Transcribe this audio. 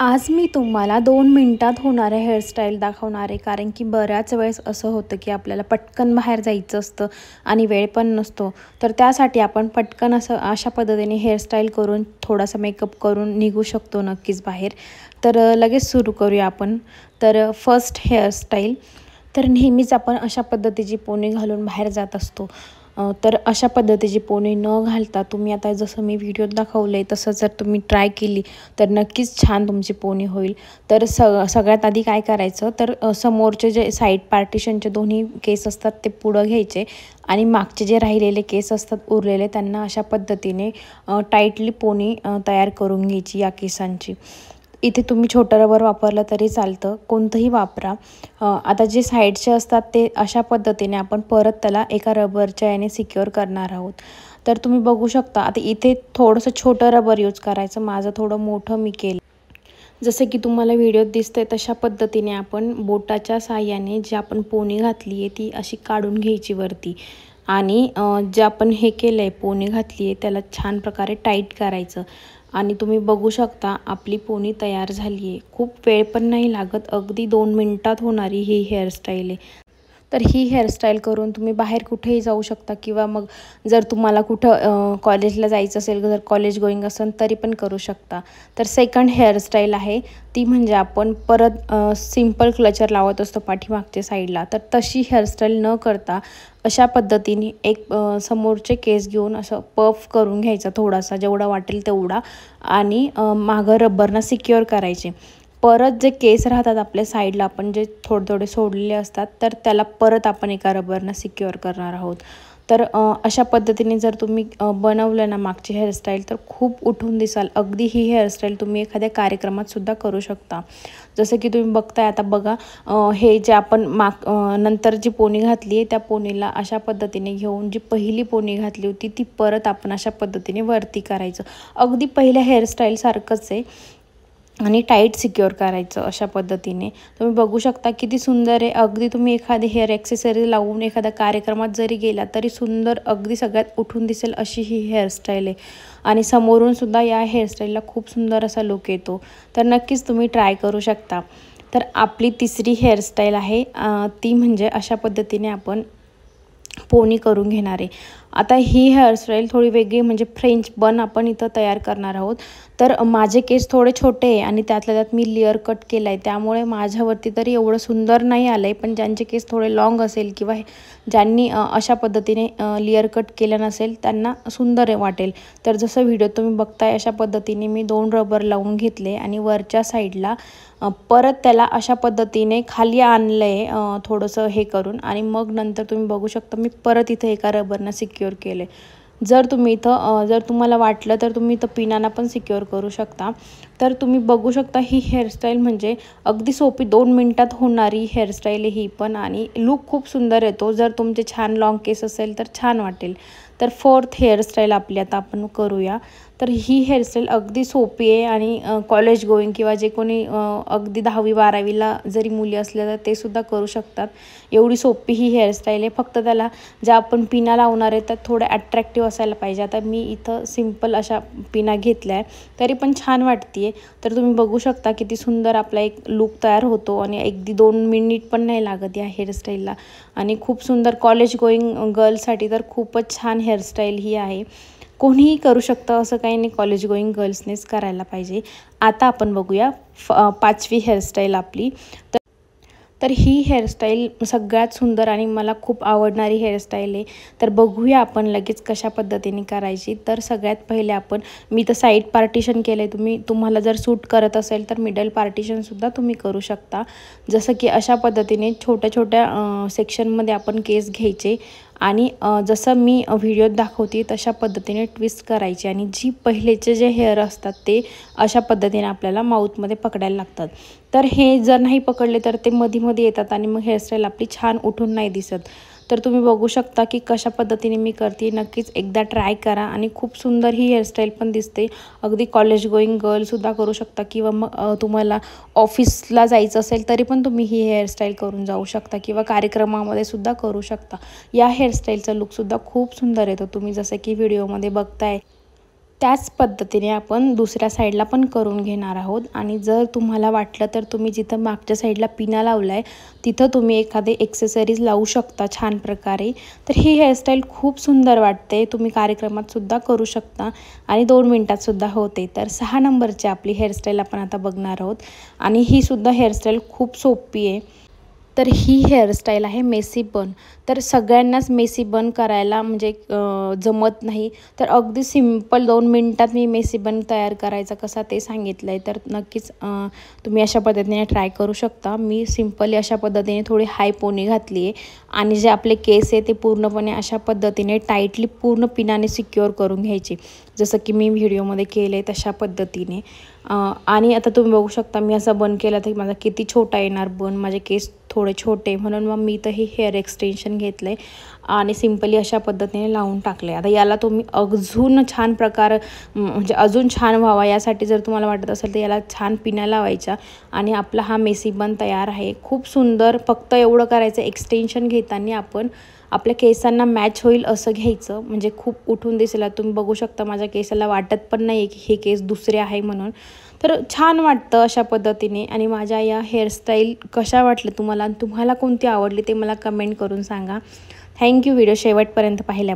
आज मी तुम्हाला 2 मिनिटात होणारे हेअरस्टाईल दाखवणार आहे, कारण की बऱ्याच वेळेस असं होतं की आपल्याला पटकन बाहेर जायचं असतं आणि वेळ पण नसतो. तर त्यासाठी आपण पटकन अशा पद्धतीने हेअरस्टाईल करून थोडासा मेकअप करून निघू शकतो नक्कीच बाहेर. तर लगेच सुरू करूया आपण. तर फर्स्ट हेअरस्टाईल. तर नेहमीच आपण अशा पद्धतीची पोनी घालून बाहेर जात असतो. तर अशा पद्धतीची पोनी न घालता तुम्ही आता जसं मी व्हिडिओत दाखवलं आहे तसं जर तुम्ही ट्राय केली तर नक्कीच छान तुमची पोनी होईल. तर सगळ्यात आधी काय करायचं, तर समोरचे जे साईड पार्टिशनचे दोन्ही केस असतात ते पुढं घ्यायचे आणि मागचे जे राहिलेले केस असतात उरलेले त्यांना अशा पद्धतीने टाईटली पोनी तयार करून घ्यायची या केसांची. इथे तुम्ही छोटं रबर वापरलं तरी चालतं, कोणतंही वापरा. आता जे साईडचे असतात ते अशा पद्धतीने आपण परत त्याला एका रबरच्या याने सिक्युअर करणार आहोत. तर तुम्ही बघू शकता आता इथे थोडंसं छोटं रबर यूज करायचं, माझं थोडं मोठं मी केलं. जसे की तुम्हाला व्हिडिओत दिसतंय तशा पद्धतीने आपण बोटाच्या साहाय्याने जी आपण पोनी घातली आहे ती अशी काढून घ्यायची वरती आणि जे आपण हे केलं आहे पोनी घातली आहे त्याला छान प्रकारे टाईट करायचं. आणि तुम्ही बघू शकता आपली पोनी तयार झाली आहे. खूप वेळ पण नाही लागत, अगदी 2 मिनिटात होणारी ही हेअरस्टाईल आहे. तर ही हेअरस्टाईल करून तुम्ही बाहेर कुठेही जाऊ शकता किंवा मग जर तुम्हाला कुठं कॉलेजला जायचं असेल, जर कॉलेज गोईंग असेल तरी पण करू शकता. तर सेकंड हेअरस्टाईल आहे ती म्हणजे आपण परत सिंपल क्लचर लावत असतो पाठीमागच्या साईडला, तर तशी हेअरस्टाईल न करता अशा पद्धतीने एक समोरचे केस घेऊन असं पफ करून घ्यायचा थोडासा, जेवढा वाटेल तेवढा, आणि मागं रबरनं सिक्युअर करायचे. परत जे केस राहतात आपल्या साईडला आपण जे थोडे थोडे सोडलेले असतात तर त्याला परत आपण एका रबरनं सिक्युअर करणार आहोत. तर अशा पद्धतीने जर तुम्ही बनवलं ना मागची हेअरस्टाईल तर खूप उठून दिसाल. अगदी ही हेअरस्टाईल तुम्ही एखाद्या कार्यक्रमात सुद्धा करू शकता. जसं की तुम्ही बघताय आता बघा, हे जे आपण नंतर जी पोनी घातली आहे त्या पोनीला अशा पद्धतीने घेऊन जी पहिली पोनी घातली होती ती परत आपण अशा पद्धतीने वरती करायचं. अगदी पहिल्या हेअरस्टाईल सारखंच आहे आणि टाईट सिक्युअर करायचं. अशा पद्धतीने तुम्ही बघू शकता किती सुंदर आहे. अगदी तुम्ही एखादी हेअर ॲक्सेसरी लावून एखाद्या कार्यक्रमात जरी गेला तरी सुंदर, अगदी सगळ्यात उठून दिसेल अशी ही हेअरस्टाईल आहे. आणि समोरून सुद्धा या हेअरस्टाईलला खूप सुंदर असा लुक येतो. तर नक्कीच तुम्ही ट्राय करू शकता. तर आपली तिसरी हेअरस्टाईल आहे ती म्हणजे अशा पद्धतीने आपण पोनी करून घेणार आहे. आता ही हेअरस्टाईल थोडी वेगळी म्हणजे फ्रेंच बन आपण इथं तयार करणार आहोत. तर माझे केस थोडे छोटे आहे आणि त्यातल्या त्यात मी लेअर कट केला आहे, त्यामुळे माझ्यावरती तरी एवढं सुंदर नाही आलं आहे. पण ज्यांचे केस थोडे लाँग असेल किंवा ज्यांनी अशा पद्धतीने लेअर कट केलं नसेल त्यांना सुंदर वाटेल. तर जसं व्हिडिओ तुम्ही बघताय अशा पद्धतीने मी 2 रबर लावून घेतले आणि वरच्या साईडला परत त्याला अशा पद्धतीने खाली आणलं आहे थोडंसं हे करून, आणि मग नंतर तुम्ही बघू शकता मी परत इथं एका रबरनं सिक्युअर केले. जर तुम्ही इथं जर तुम्हाला वाटलं तर तुम्ही इथं पिनानं पण सिक्युअर करू शकता. तर तुम्ही बघू शकता ही हेअरस्टाईल म्हणजे अगदी सोपी 2 मिनिटात होणारी हेअरस्टाईल ही पण, आणि लूक खूप सुंदर येतो. जर तुमचे छान लाँग केस असेल तर छान वाटेल. तर फोर्थ हेअरस्टाईल आपली आता आपण करूया. तर ही हेअरस्टाईल अगदी सोपी आहे आणि कॉलेज गोईंग किंवा जे कोणी अगदी 10वी-12वीला जरी मुली असल्या तर ते सुद्धा करू शकतात. एवढी सोपी ही हेअरस्टाईल आहे. फक्त त्याला ज्या आपण पिना लावणार आहे त्या थोड्या अट्रॅक्टिव्ह असायला पाहिजे. आता मी इथं सिंपल अशा पिना घेतल्या आहे तरी पण छान वाटते आहे. तर तुम्ही बघू शकता किती सुंदर आपला एक लूक तयार होतो आणि अगदी 2 मिनिट पण नाही लागत या हेअरस्टाईलला. आणि खूप सुंदर कॉलेज गोईंग गर्ल्ससाठी तर खूपच छान हेअरस्टाईल ही आहे. कोणीही करू शकतं असं काही नाही, कॉलेज गोईंग गर्ल्सनेच करायला पाहिजे. आता आपण बघूया 5वी हेअरस्टाईल आपली. तर ही हेअरस्टाईल सगळ्यात सुंदर आणि मला खूप आवडणारी हेअरस्टाईल आहे. तर बघूया आपण लगेच कशा पद्धतीने करायची. तर सगळ्यात पहिले मी तर साईड पार्टिशन केलं आहे. तुम्हाला जर सूट करत असेल तर मिडल पार्टिशनसुद्धा तुम्ही करू शकता. जसं की अशा पद्धतीने छोट्या छोट्या सेक्शनमध्ये आपण केस घ्यायचे आणि जसं मी व्हिडिओत दाखवते तशा पद्धतीने ट्विस्ट करायची, आणि जी पहिलेचे जे हेअर असतात ते अशा पद्धतीने आपल्याला माऊथमध्ये पकडायला लागतात. तर हे जर नाही पकडले तर ते मध्ये येतात आणि मग हेअरस्टाईल आपली छान उठून नाही दिसत. तर तुम्ही बघू शकता की कशा पद्धतीने मी करते. नक्कीच एकदा ट्राय करा आणि खूप सुंदर ही हेअरस्टाईल पण दिसते. अगदी कॉलेज गोईंग गर्लसुद्धा करू शकता किंवा मग तुम्हाला ऑफिसला जायचं असेल तरी पण तुम्ही ही हेअरस्टाईल करून जाऊ शकता किंवा कार्यक्रमामध्ये सुद्धा करू शकता. या हेअरस्टाईलचा लुकसुद्धा खूप सुंदर येतो, तुम्ही जसं की व्हिडिओमध्ये बघताय. त्याच पद्धतीने आपण दुसऱ्या साईडला पण करून घेणार आहोत। आणि जर तुम्हाला वाटलं तर तुम्ही जिथं मागच्या साईडला पिना लावला आहे तिथं तुम्ही एखादे एक्सेसरीज लावू शकता छान प्रकारे। तर ही हेअरस्टाईल खूप सुंदर वाटते, तुम्ही कार्यक्रमात सुद्धा करू शकता आणि 2 मिनिटात सुद्धा होते। तर 6 नंबरची आपली हेअरस्टाईल आपण आता बघणार आहोत आणि ही सुद्धा हेअरस्टाईल खूप सोपी आहे। तर ही हेअरस्टाईल आहे मेसी बन। तर सगळ्यांनाच मेसी बन करायला म्हणजे जमत नाही, तर अगदी सिंपल 2 मिनिटात मी मेसी बन तयार करायचा कसा ते सांगितलं आहे। तर नक्कीच तुम्ही अशा पद्धतीने ट्राय करू शकता। मी सिंपली अशा पद्धतीने थोडी हाय पोनी घातली आहे आणि जे आपले केस आहे ते पूर्णपणे अशा पद्धतीने टाईटली पूर्ण पिनाने सिक्युअर करून घ्यायचे, जसं की मी व्हिडिओमध्ये केलं आहे तशा पद्धतीने। आणि आता तुम्ही बघू शकता मी असा बन केला तर माझा किती छोटा येणार बन, माझे केस थोडे छोटे, म्हणून मग मी तर हे हेअर एक्सटेन्शन घेतलं आहे आणि सिंपली अशा पद्धतीने लावून टाकले। आता याला तुम्ही अजून छान प्रकार म्हणजे अजून छान व्हावा यासाठी जर तुम्हाला वाटत असेल तर याला छान पिना लावायच्या आणि आपला हा मेसी बन तयार आहे। खूप सुंदर, फक्त एवढं करायचं एक्सटेन्शन घेताना आपण आपल्या केसांना मॅच होईल असं घ्यायचं, म्हणजे खूप उठून दिसेल। तुम्ही बघू शकता माझ्या केसाला वाटत पण नाही की हे केस दुसरे आहे म्हणून, तर छान वाटतं अशा पद्धतीने। आणि माझ्या या हेअरस्टाईल कशा वाटल्या तुम्हाला आणि तुम्हाला कोणती आवडली ते मला कमेंट करून सांगा। थँक्यू व्हिडिओ शेवटपर्यंत पाहिल्या।